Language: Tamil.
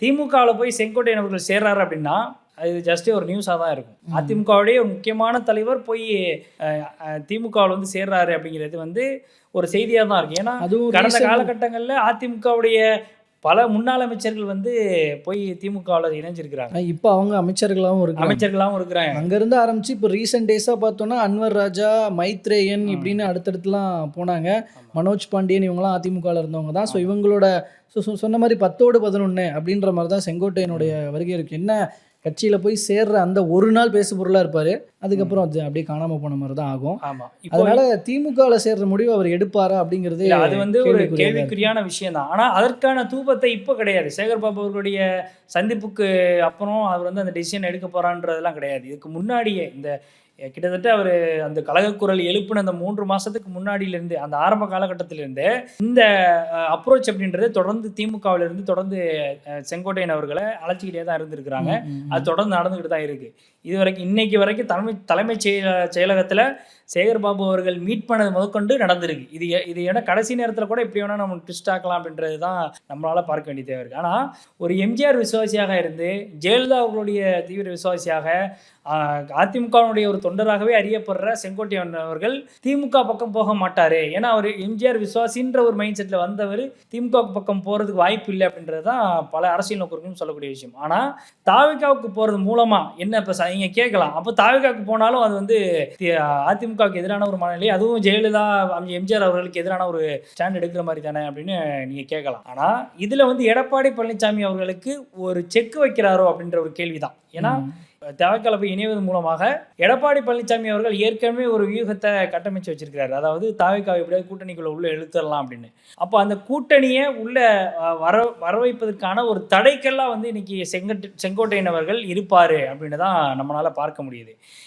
திமுகவில் போய் செங்கோட்டையன் அவர்கள் சேர்றாரு அப்படின்னா அது ஜஸ்ட் ஒரு நியூஸாக தான் இருக்கும். அதிமுகவுடைய ஒரு முக்கியமான தலைவர் போய் திமுகவில் வந்து சேர்றாரு அப்படிங்கிறது வந்து ஒரு செய்தியாக தான் இருக்கும். ஏன்னா கடந்த காலகட்டங்களில் அதிமுகவுடைய பல முன்னாள் அமைச்சர்கள் வந்து போய் திமுகவில் இணைஞ்சிருக்கிறாங்க. இப்போ அவங்க அமைச்சர்களாகவும் இருக்கிறாங்க. அங்கேருந்து ஆரம்பிச்சு இப்போ ரீசெண்ட் டேஸாக பார்த்தோன்னா அன்வர் ராஜா, மைத்ரேயன் இப்படின்னு அடுத்தடுத்துலாம் போனாங்க. மனோஜ் பாண்டியன் இவங்களாம் அதிமுகவில் இருந்தவங்க தான். ஸோ இவங்களோட சொன்ன மாதிரி 10ஓடு 11 அப்படின்ற மாதிரி தான் செங்கோட்டையனுடைய வருகை இருக்குது. என்ன கட்சியில் போய் சேர்ற அந்த ஒரு நாள் பேசு பொருளாக இருப்பார். அதுக்கப்புறம் அது அப்படியே காணாமல் போன மாதிரி தான் ஆகும். ஆமாம். அதனால திமுகவில் சேர்ற முடிவு அவர் எடுப்பாரா அப்படிங்கிறது அது வந்து ஒரு கேள்விக்குறியான விஷயம் தான். ஆனால் அதற்கான தூபத்தை இப்போ கிடையாது. சேகர் பாபு அவர்களுடைய சந்திப்புக்கு அப்புறம் அவர் வந்து அந்த டெசிஷன் எடுக்க போகிறான்றதெல்லாம் கிடையாது. இதுக்கு முன்னாடியே இந்த கிட்டத்தட்ட அவர் அந்த கழகக்குரல் எழுப்புன அந்த 3 மாதத்துக்கு முன்னாடியிலேருந்து அந்த ஆரம்ப காலகட்டத்திலேருந்து இந்த அப்ரோச் அப்படின்றது தொடர்ந்து திமுகவிலிருந்து தொடர்ந்து செங்கோட்டையன் அவர்களை அழைச்சிக்கிட்டே தான் இருந்திருக்கிறாங்க. அது தொடர்ந்து நடந்துக்கிட்டு தான் இருக்குது. இது வரைக்கும் இன்னைக்கு வரைக்கும் தலைமைச் செயலகத்தில் சேகர் பாபு அவர்கள் மீட் பண்ணது முதற்கொண்டு நடந்திருக்கு. இது ஏன்னா கடைசி நேரத்தில் கூட இப்படி வேணால் நம்ம ட்விஸ்ட் ஆக்கலாம் அப்படின்றது தான் நம்மளால் பார்க்க வேண்டிய தேவை இருக்குது. ஆனால் ஒரு எம்ஜிஆர் விசுவாசியாக இருந்து ஜெயலலிதா அவர்களுடைய தீவிர விசுவாசியாக அதிமுகவுடைய ஒரு தொண்டராகவே அறியப்படுற செங்கோட்டையன் அவர்கள் திமுக பக்கம் போக மாட்டார். ஏன்னா அவர் எம்ஜிஆர் விசுவாசின்ற ஒரு மைண்ட் செட்டில் வந்தவர் திமுக பக்கம் போகிறதுக்கு வாய்ப்பு இல்லை அப்படின்றது தான் பல அரசியல் நோக்கர்களும் சொல்லக்கூடிய விஷயம். ஆனால் தாவிகாவுக்கு போகிறது மூலமாக என்ன இப்போ நீங்கள் கேட்கலாம், அப்போ தாவிகாவுக்கு போனாலும் அது வந்து அதிமுகவுக்கு எதிரான ஒரு மனநிலை, அதுவும் ஜெயலலிதா எம்ஜிஆர் அவர்களுக்கு எதிரான ஒரு ஸ்டாண்ட் எடுக்கிற மாதிரி தானே அப்படின்னு நீங்கள் கேட்கலாம். ஆனால் இதில் வந்து எடப்பாடி பழனிசாமி அவர்களுக்கு ஒரு செக் வைக்கிறாரோ அப்படின்ற ஒரு கேள்வி தான். ஏன்னா தவக்கல போய் இணைவது மூலமாக எடப்பாடி பழனிசாமி அவர்கள் ஏற்கனவே ஒரு வியூகத்தை கட்டமைச்சு வச்சிருக்கிறாரு. அதாவது தாவிகாவை எப்படியாவது கூட்டணிக்குள்ள உள்ள இழுத்துடலாம் அப்படின்னு. அப்போ அந்த கூட்டணியை உள்ள வர வைப்பதற்கான ஒரு தடைக்கெல்லாம் வந்து இன்னைக்கு செங்கோட்டையன் அவர்கள் இருப்பாரு அப்படின்னு தான் நம்மளால பார்க்க முடியுது.